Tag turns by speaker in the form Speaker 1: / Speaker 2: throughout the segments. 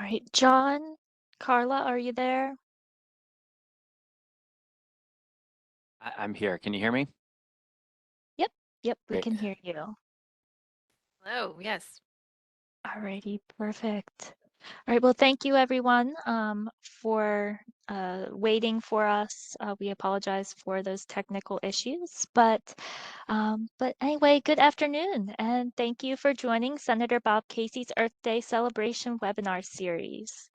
Speaker 1: right, John, Carla, are you there?
Speaker 2: I'm here. Can you hear me?
Speaker 1: Yep, yep, we
Speaker 2: Great.
Speaker 1: can hear you.
Speaker 3: Hello, yes.
Speaker 1: Alrighty, perfect. All right, well, thank you everyone for waiting for us. We apologize for those technical issues, but anyway, good afternoon, and thank you for joining Senator Bob Casey's Earth Day celebration webinar series.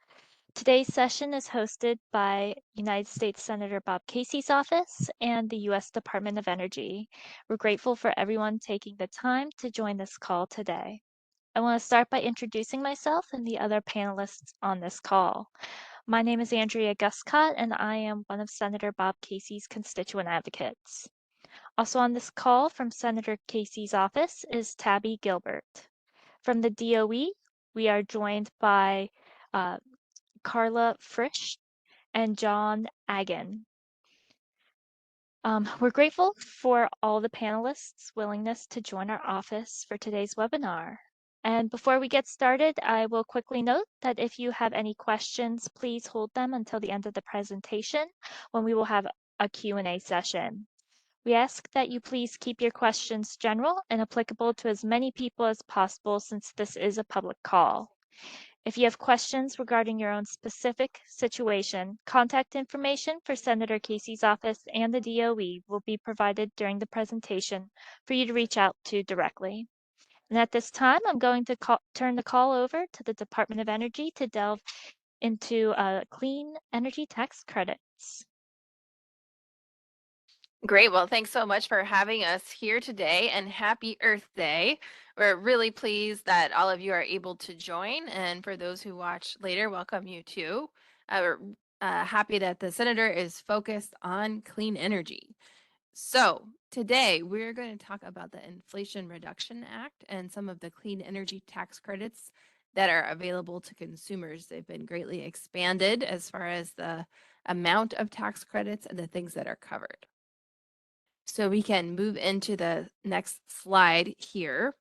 Speaker 1: Today's session is hosted by United States Senator Bob Casey's office and the U.S. Department of Energy. We're grateful for everyone taking the time to join this call today. I want to start by introducing myself and the other panelists on this call. My name is Andrea Guscott, and I am one of Senator Bob Casey's constituent advocates. Also on this call from Senator Casey's office is Tabby Gilbert. From the DOE, we are joined by uh, Carla Frisch and John Agan. We're grateful for all the panelists' willingness to join our office for today's webinar. And before we get started, I will quickly note that if you have any questions, please hold them until the end of the presentation when we will have a Q&A session. We ask that you please keep your questions general and applicable to as many people as possible since this is a public call. If you have questions regarding your own specific situation, contact information for Senator Casey's office and the DOE will be provided during the presentation for you to reach out to directly. And at this time, I'm going to turn the call over to the Department of Energy to delve into clean energy tax credits.
Speaker 3: Great. Well, thanks so much for having us here today and happy Earth Day. We're really pleased that all of you are able to join. And for those who watch later, welcome you too. We're happy that the Senator is focused on clean energy. So today we're going to talk about the Inflation Reduction Act and some of the clean energy tax credits that are available to consumers. They've been greatly expanded as far as the amount of tax credits and the things that are covered. So we can move into the next slide here.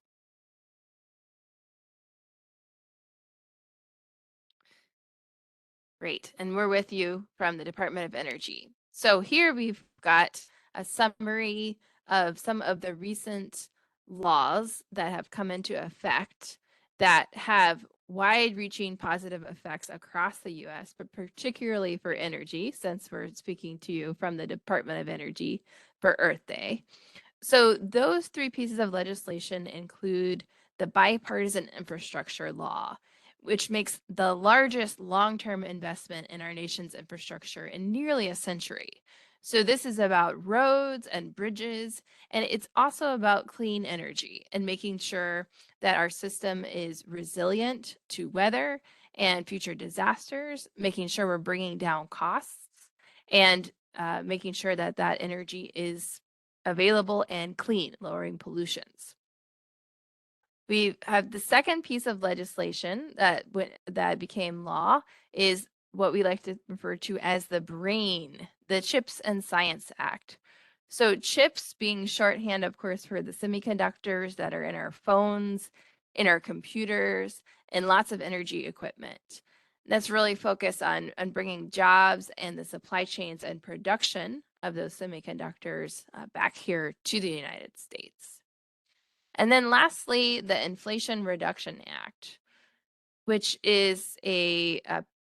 Speaker 3: Great. And we're with you from the Department of Energy. So here we've got a summary of some of the recent laws that have come into effect that have wide-reaching positive effects across the US, but particularly for energy, since we're speaking to you from the Department of Energy for Earth Day. So those three pieces of legislation include the Bipartisan Infrastructure Law, which makes the largest long-term investment in our nation's infrastructure in nearly a century. So this is about roads and bridges, and it's also about clean energy and making sure that our system is resilient to weather and future disasters, making sure we're bringing down costs, and making sure that that energy is available and clean, lowering pollutions. We have the second piece of legislation that became law is what we like to refer to as the BRAIN, the Chips and Science Act. So chips being shorthand, of course, for the semiconductors that are in our phones, in our computers, and lots of energy equipment. That's really focused on bringing jobs and the supply chains and production of those semiconductors back here to the United States. And then lastly, the Inflation Reduction Act, which is a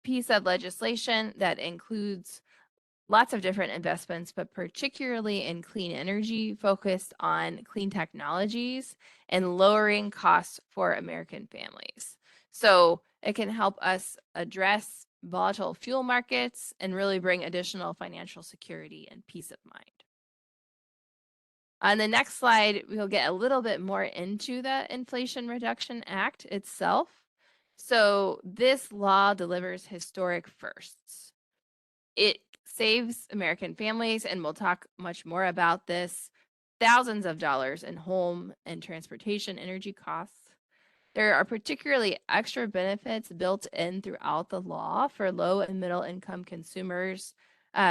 Speaker 3: piece of legislation that includes lots of different investments, but particularly in clean energy, focused on clean technologies and lowering costs for American families. So it can help us address volatile fuel markets and really bring additional financial security and peace of mind. On the next slide, we'll get a little bit more into the Inflation Reduction Act itself. So this law delivers historic firsts. It saves American families, and we'll talk much more about this, thousands of dollars in home and transportation energy costs. There are particularly extra benefits built in throughout the law for low and middle income consumers,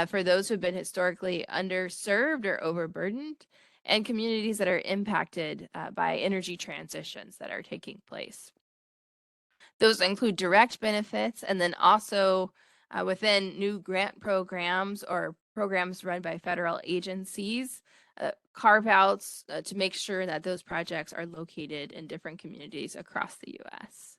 Speaker 3: for those who've been historically underserved or overburdened, and communities that are impacted by energy transitions that are taking place. Those include direct benefits and then also within new grant programs or programs run by federal agencies, carve outs to make sure that those projects are located in different communities across the US.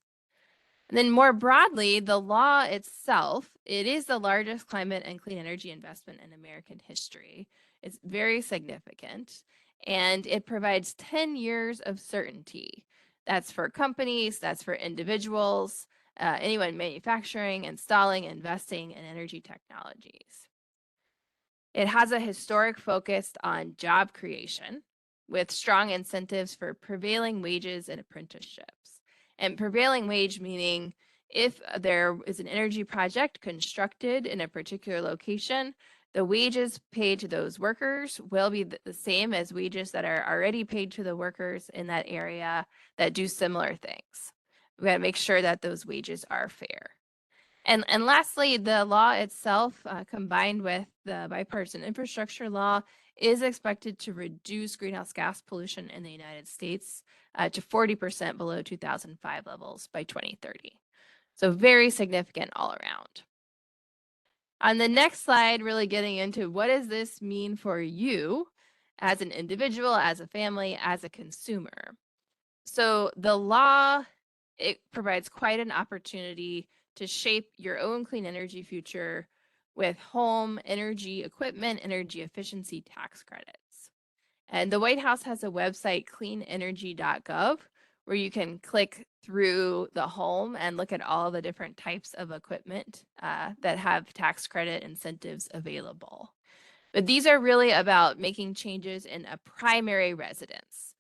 Speaker 3: And then more broadly, the law itself, it is the largest climate and clean energy investment in American history. It's very significant, and it provides 10 years of certainty. That's for companies, that's for individuals, anyone manufacturing, installing, investing in energy technologies. It has a historic focus on job creation with strong incentives for prevailing wages and apprenticeships. And prevailing wage meaning if there is an energy project constructed in a particular location, the wages paid to those workers will be the same as wages that are already paid to the workers in that area that do similar things. We got to make sure that those wages are fair. And lastly, the law itself, combined with the bipartisan infrastructure law, is expected to reduce greenhouse gas pollution in the United States to 40% below 2005 levels by 2030. So very significant all around. On the next slide, really getting into what does this mean for you as an individual, as a family, as a consumer. So the law, it provides quite an opportunity to shape your own clean energy future with home energy equipment, energy efficiency tax credits. And the White House has a website, cleanenergy.gov, where you can click through the home and look at all the different types of equipment that have tax credit incentives available. But these are really about making changes in a primary residence.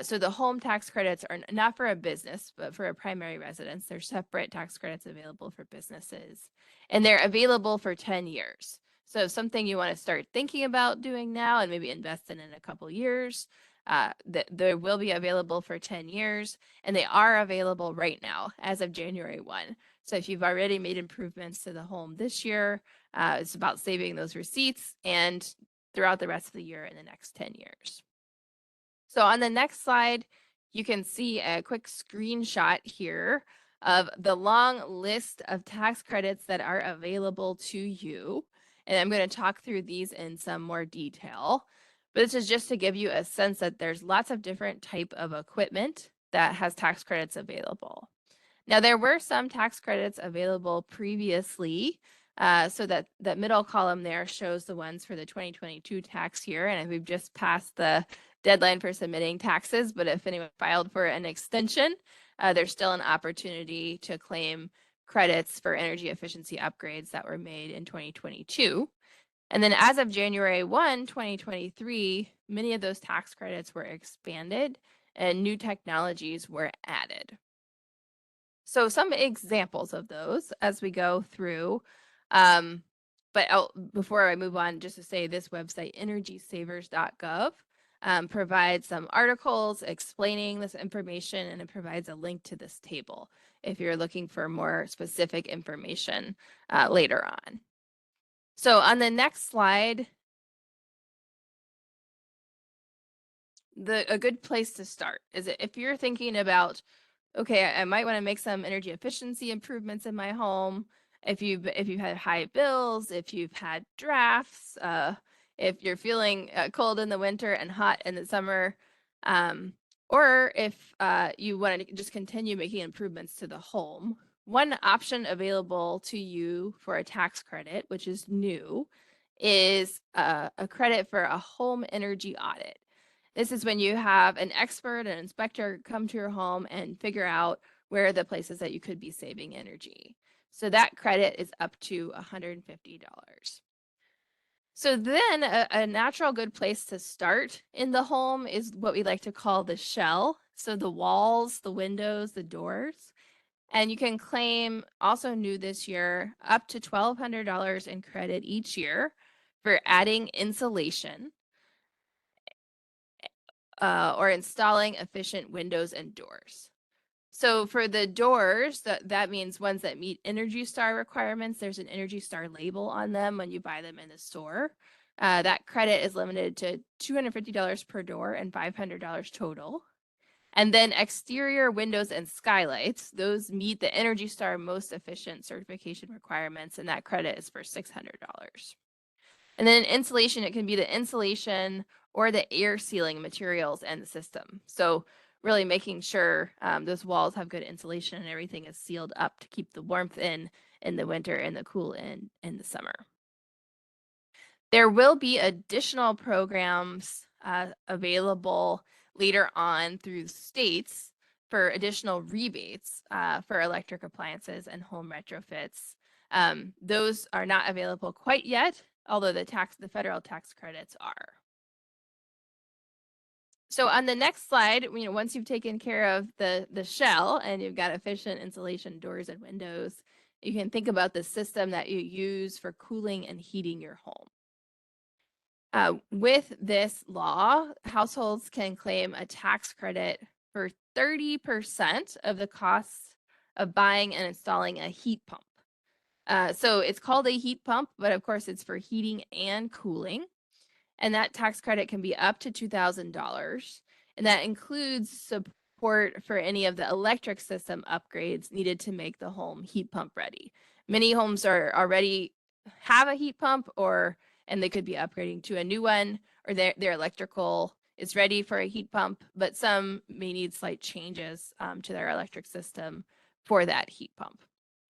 Speaker 3: So the home tax credits are not for a business, but for a primary residence. They're separate tax credits available for businesses, and they're available for 10 years. So if something you want to start thinking about doing now and maybe invest in a couple years, they will be available for 10 years, and they are available right now as of January 1. So if you've already made improvements to the home this year, it's about saving those receipts and throughout the rest of the year in the next 10 years. So on the next slide, you can see a quick screenshot here of the long list of tax credits that are available to you. And I'm going to talk through these in some more detail. But this is just to give you a sense that there's lots of different type of equipment that has tax credits available. Now, there were some tax credits available previously. So that middle column there shows the ones for the 2022 tax year. And we've just passed the deadline for submitting taxes, but if anyone filed for an extension, there's still an opportunity to claim credits for energy efficiency upgrades that were made in 2022. And then as of January 1, 2023, many of those tax credits were expanded and new technologies were added. So some examples of those as we go through, but before I move on, just to say this website, energysavers.gov, provides some articles explaining this information, and it provides a link to this table if you're looking for more specific information later on. So on the next slide, a good place to start is if you're thinking about, okay, I might want to make some energy efficiency improvements in my home. If you've had high bills, if you've had drafts, if you're feeling cold in the winter and hot in the summer, or if you want to just continue making improvements to the home, one option available to you for a tax credit, which is new, is a credit for a home energy audit. This is when you have an expert, an inspector come to your home and figure out where are the places that you could be saving energy. So that credit is up to $150. So then a natural good place to start in the home is what we like to call the shell. So the walls, the windows, the doors. And you can claim, also new this year, up to $1,200 in credit each year for adding insulation or installing efficient windows and doors. So for the doors, that means ones that meet Energy Star requirements. There's an Energy Star label on them when you buy them in the store. That credit is limited to $250 per door and $500 total. And then exterior windows and skylights, those meet the Energy Star most efficient certification requirements, and that credit is for $600. And then insulation, it can be the insulation or the air sealing materials and the system. So really making sure those walls have good insulation and everything is sealed up to keep the warmth in the winter and the cool in the summer. There will be additional programs available later on through states for additional rebates for electric appliances and home retrofits. Those are not available quite yet, although the federal tax credits are. So on the next slide, once you've taken care of the shell and you've got efficient insulation doors and windows, you can think about the system that you use for cooling and heating your home. With this law, households can claim a tax credit for 30% of the costs of buying and installing a heat pump. So it's called a heat pump, but of course it's for heating and cooling. And that tax credit can be up to $2,000. And that includes support for any of the electric system upgrades needed to make the home heat pump ready. Many homes are already have a heat pump and they could be upgrading to a new one, or their electrical is ready for a heat pump, but some may need slight changes to their electric system for that heat pump.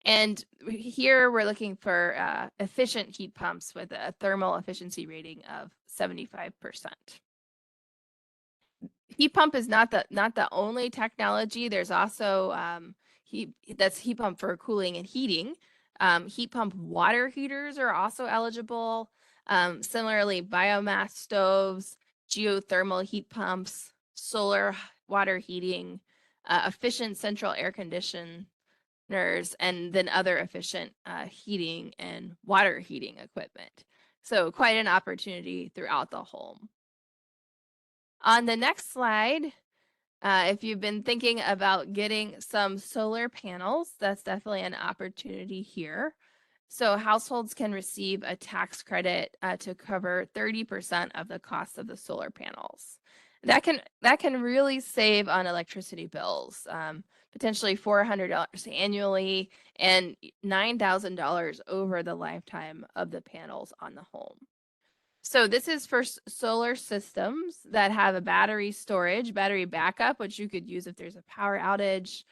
Speaker 3: And here we're looking for efficient heat pumps with a thermal efficiency rating of 75%. Heat pump is not the only technology. There's also that's heat pump for cooling and heating. Heat pump water heaters are also eligible. Similarly, biomass stoves, geothermal heat pumps, solar water heating, efficient central air conditioners, and then other efficient heating and water heating equipment. So quite an opportunity throughout the home. On the next slide, if you've been thinking about getting some solar panels, that's definitely an opportunity here. So households can receive a tax credit to cover 30% of the cost of the solar panels. That can really save on electricity bills, potentially $400 annually and $9,000 over the lifetime of the panels on the home. So this is for solar systems that have a battery storage, battery backup, which you could use if there's a power outage.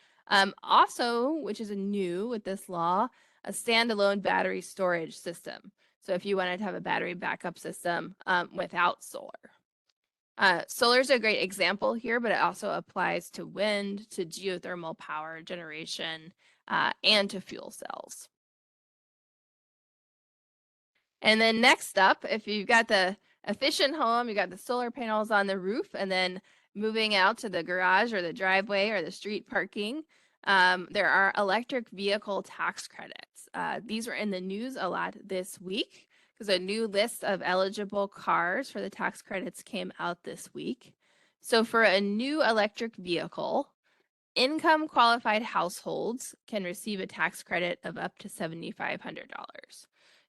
Speaker 3: Also, which is new with this law, a standalone battery storage system. So if you wanted to have a battery backup system without solar. Solar is a great example here, but it also applies to wind, to geothermal power generation, and to fuel cells. And then next up, if you've got the efficient home, you got the solar panels on the roof, and then moving out to the garage or the driveway or the street parking, there are electric vehicle tax credits. These were in the news a lot this week because a new list of eligible cars for the tax credits came out this week. So for a new electric vehicle, income qualified households can receive a tax credit of up to $7,500.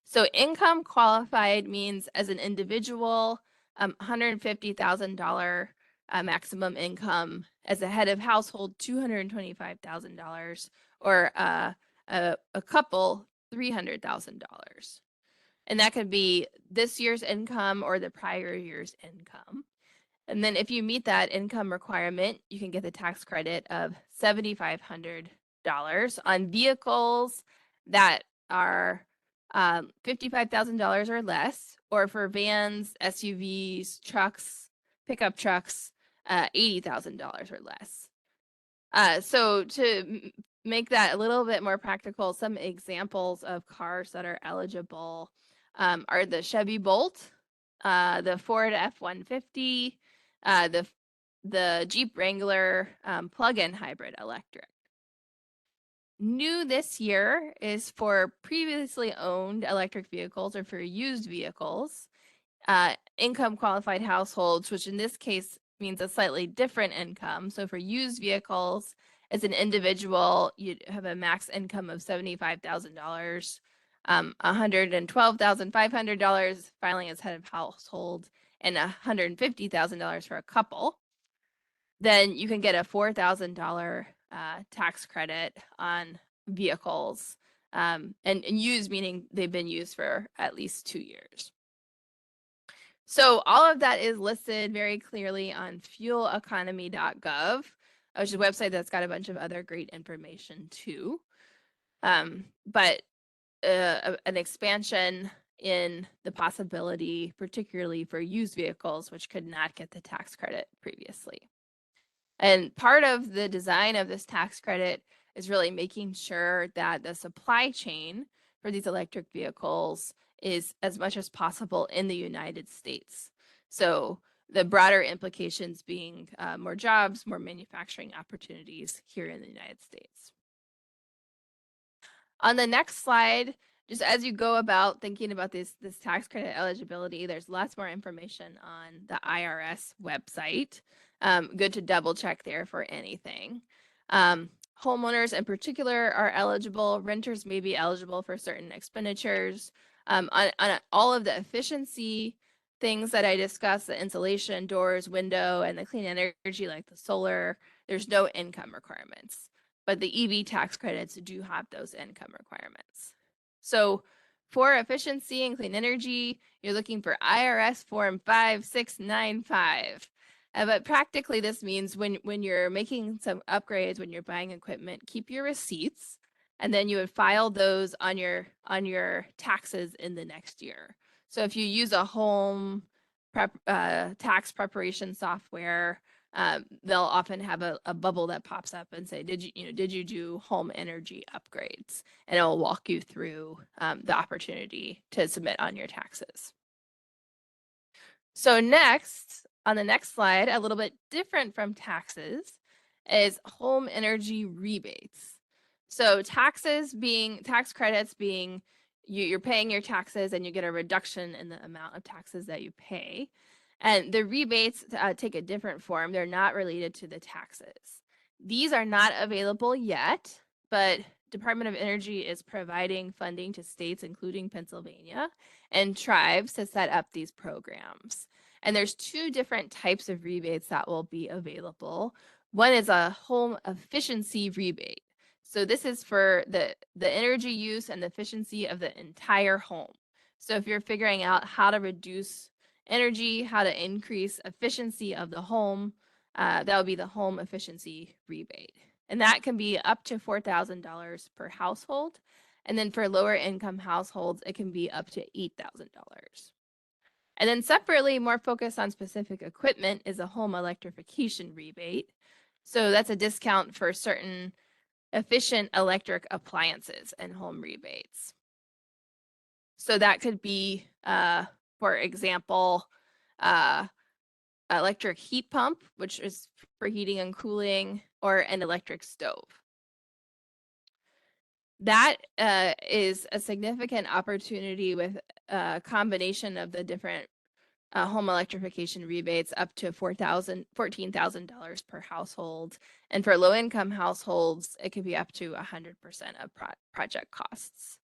Speaker 3: So income qualified means as an individual, $150,000 maximum income, as a head of household, $225,000, or a couple, $300,000. And that could be this year's income or the prior year's income. And then if you meet that income requirement, you can get the tax credit of $7,500 on vehicles that are $55,000 or less, or for vans, SUVs, trucks, pickup trucks, $80,000 or less. So to make that a little bit more practical, some examples of cars that are eligible are the Chevy Bolt, the Ford F-150, the Jeep Wrangler plug-in hybrid electric. New this year is for previously owned electric vehicles or for used vehicles, income qualified households, which in this case means a slightly different income. So for used vehicles, as an individual, you have a max income of $75,000, $112,500 filing as head of household, and $150,000 for a couple. then you can get a $4,000 tax credit on vehicles, and used meaning they've been used for at least 2 years. So all of that is listed very clearly on fueleconomy.gov, which is a website that's got a bunch of other great information too. But an expansion in the possibility, particularly for used vehicles, which could not get the tax credit previously. And part of the design of this tax credit is really making sure that the supply chain for these electric vehicles is as much as possible in the United States. So the broader implications being more jobs, more manufacturing opportunities here in the United States. On the next slide, just as you go about thinking about this tax credit eligibility, there's lots more information on the IRS website. Good to double check there for anything. Homeowners in particular are eligible. Renters may be eligible for certain expenditures. On all of the efficiency things that I discussed, the insulation, doors, window, and the clean energy like the solar, there's no income requirements. But the EV tax credits do have those income requirements. So for efficiency and clean energy, you're looking for IRS form 5695. But practically this means when you're making some upgrades, when you're buying equipment, keep your receipts, and then you would file those on your taxes in the next year. So if you use a home tax preparation software, they'll often have a bubble that pops up and say, did you do home energy upgrades? And it'll walk you through the opportunity to submit on your taxes. So next, on the next slide, a little bit different from taxes, is home energy rebates. So tax credits being you're paying your taxes and you get a reduction in the amount of taxes that you pay. And the rebates take a different form. They're not related to the taxes. These are not available yet, but Department of Energy is providing funding to states, including Pennsylvania, and tribes to set up these programs. And there's 2 different types of rebates that will be available. One is a home efficiency rebate. So this is for the energy use and the efficiency of the entire home. So if you're figuring out how to reduce energy, how to increase efficiency of the home, that would be the home efficiency rebate. And that can be up to $4,000 per household. And then for lower income households, it can be up to $8,000. And then separately, more focused on specific equipment, is a home electrification rebate. So that's a discount for certain efficient electric appliances and home rebates. So that could be, for example, electric heat pump, which is for heating and cooling, or an electric stove. That is a significant opportunity with combination of the different home electrification rebates up to $14,000 per household. And for low-income households, it could be up to 100% of project costs.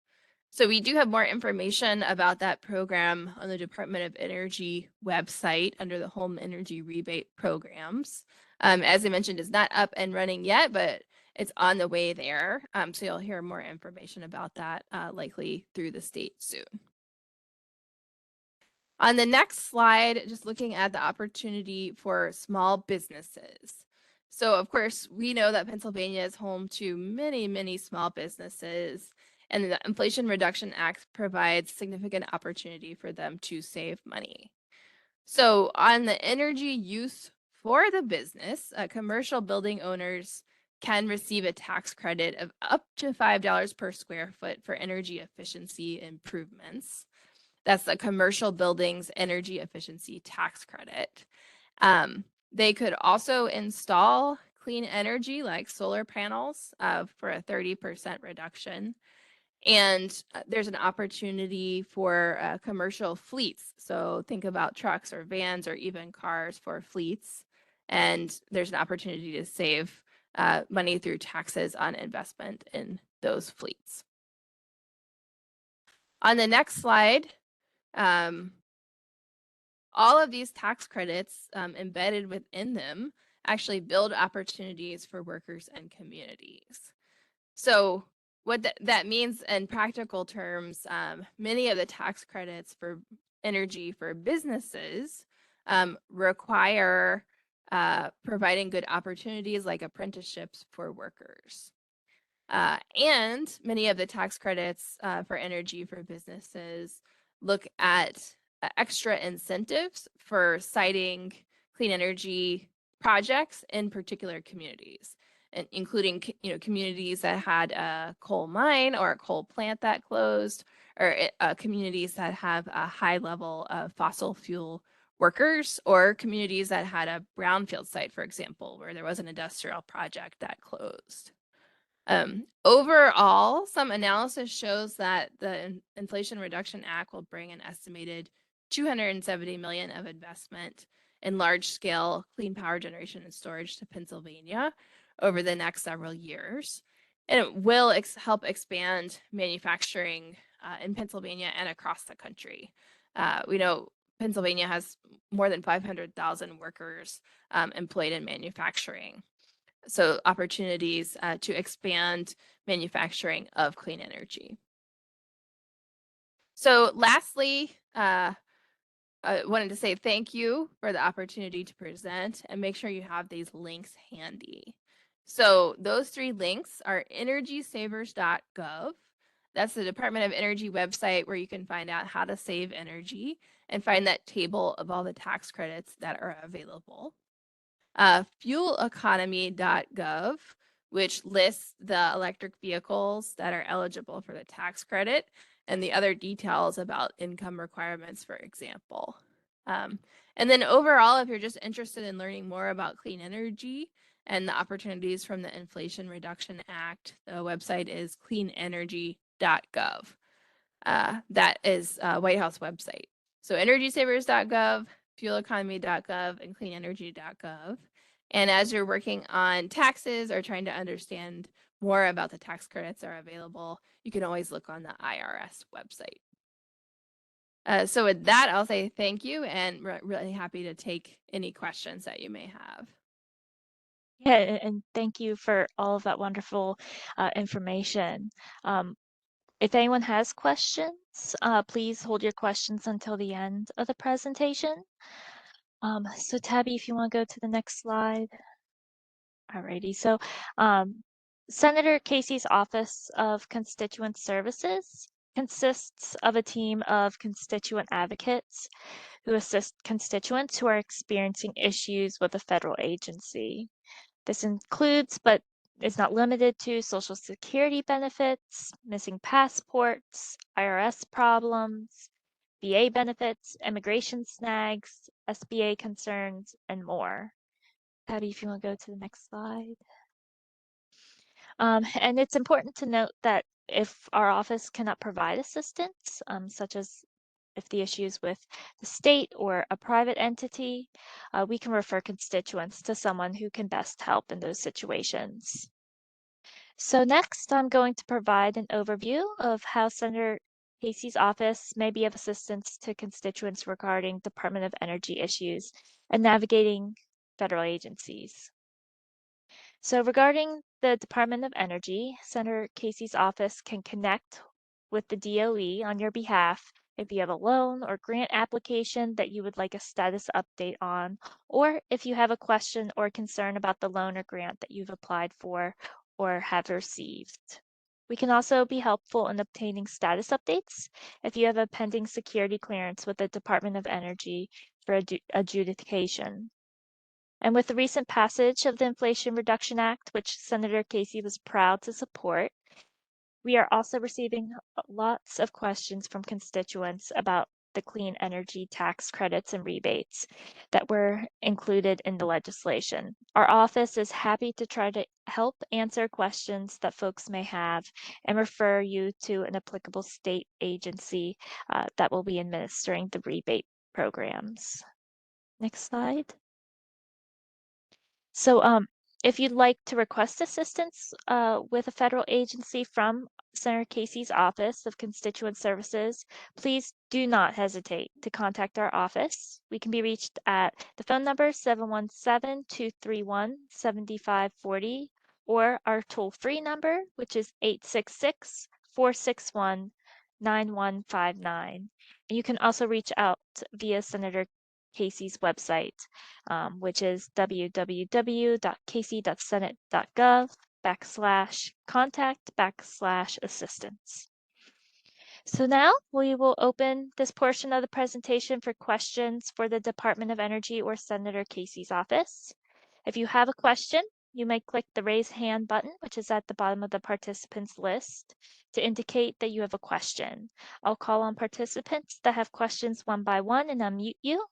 Speaker 3: So we do have more information about that program on the Department of Energy website under the Home Energy Rebate Programs. As I mentioned, it's not up and running yet, but it's on the way there. So you'll hear more information about that likely through the state soon. On the next slide, just looking at the opportunity for small businesses. So of course, we know that Pennsylvania is home to many, many small businesses, and the Inflation Reduction Act provides significant opportunity for them to save money. So on the energy use for the business, commercial building owners can receive a tax credit of up to $5 per square foot for energy efficiency improvements. That's the commercial buildings energy efficiency tax credit. They could also install clean energy like solar panels for a 30% reduction. And there's an opportunity for commercial fleets. So think about trucks or vans or even cars for fleets. And there's an opportunity to save money through taxes on investment in those fleets. On the next slide, all of these tax credits embedded within them actually build opportunities for workers and communities. So what that means in practical terms, many of the tax credits for energy for businesses require providing good opportunities like apprenticeships for workers. And many of the tax credits for energy for businesses look at extra incentives for citing clean energy projects in particular communities, and including communities that had a coal mine or a coal plant that closed, or communities that have a high level of fossil fuel workers, or communities that had a brownfield site, for example, where there was an industrial project that closed. Overall, some analysis shows that the Inflation Reduction Act will bring an estimated $270 million of investment in large-scale clean power generation and storage to Pennsylvania over the next several years. And it will help expand manufacturing in Pennsylvania and across the country. We know Pennsylvania has more than 500,000 workers employed in manufacturing. So opportunities to expand manufacturing of clean energy. So lastly, I wanted to say thank you for the opportunity to present, and make sure you have these links handy. So those 3 links are energysavers.gov. That's the Department of Energy website where you can find out how to save energy and find that table of all the tax credits that are available. Fueleconomy.gov, which lists the electric vehicles that are eligible for the tax credit and the other details about income requirements, for example. And then overall, if you're just interested in learning more about clean energy and the opportunities from the Inflation Reduction Act, the website is cleanenergy.gov. That is White House website. So energysavers.gov, fueleconomy.gov, and cleanenergy.gov. And as you're working on taxes or trying to understand more about the tax credits that are available, you can always look on the IRS website. So with that, I'll say thank you, and really happy to take any questions that you may have.
Speaker 1: Yeah, and thank you for all of that wonderful information. If anyone has questions, please hold your questions until the end of the presentation. So Tabby, if you want to go to the next slide. Alrighty, so Senator Casey's Office of Constituent Services consists of a team of constituent advocates who assist constituents who are experiencing issues with a federal agency. This includes, but is not limited to, Social Security benefits, missing passports, IRS problems, VA benefits, immigration snags, SBA concerns, and more. Patty, if you want to go to the next slide. And it's important to note that if our office cannot provide assistance, such as if the issue is with the state or a private entity, we can refer constituents to someone who can best help in those situations. So next, I'm going to provide an overview of how Senator Casey's office may be of assistance to constituents regarding Department of Energy issues and navigating federal agencies. So regarding the Department of Energy, Senator Casey's office can connect with the DOE on your behalf if you have a loan or grant application that you would like a status update on, or if you have a question or concern about the loan or grant that you've applied for or have received. We can also be helpful in obtaining status updates if you have a pending security clearance with the Department of Energy for adjudication. And with the recent passage of the Inflation Reduction Act, which Senator Casey was proud to support, we are also receiving lots of questions from constituents about the clean energy tax credits and rebates that were included in the legislation. Our office is happy to try to help answer questions that folks may have and refer you to an applicable state agency that will be administering the rebate programs. Next slide. So if you'd like to request assistance with a federal agency from Senator Casey's Office of Constituent Services, please do not hesitate to contact our office. We can be reached at the phone number 717-231-7540 or our toll-free number, which is 866-461-9159. And you can also reach out via Senator Casey's website, which is www.casey.senate.gov/contact/assistance. So now we will open this portion of the presentation for questions for the Department of Energy or Senator Casey's office. If you have a question, you may click the raise hand button, which is at the bottom of the participants list, to indicate that you have a question. I'll call on participants that have questions one by one and unmute you.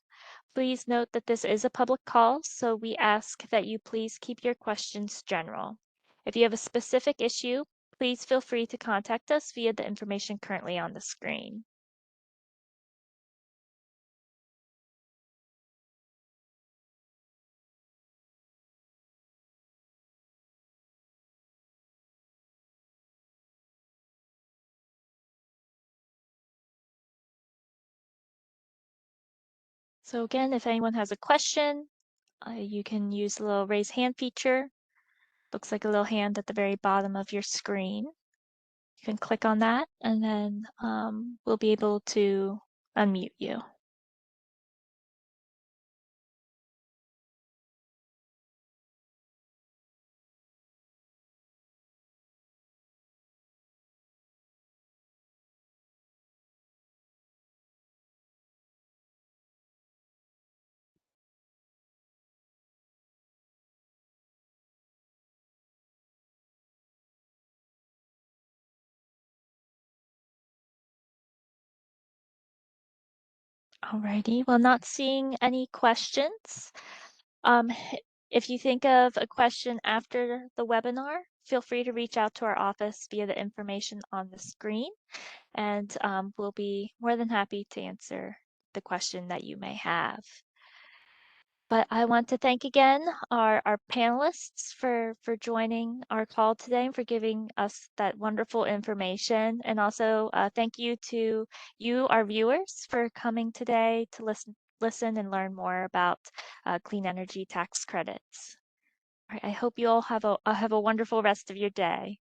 Speaker 1: Please note that this is a public call, so we ask that you please keep your questions general. If you have a specific issue, please feel free to contact us via the information currently on the screen. So again, if anyone has a question, you can use the little raise hand feature. Looks like a little hand at the very bottom of your screen. You can click on that and then we'll be able to unmute you. Alrighty, well, not seeing any questions. Um, if you think of a question after the webinar, feel free to reach out to our office via the information on the screen, and we'll be more than happy to answer the question that you may have. But I want to thank again our panelists for joining our call today and for giving us that wonderful information. And also thank you to you, our viewers, for coming today to listen and learn more about clean energy tax credits. All right, I hope you all have a wonderful rest of your day.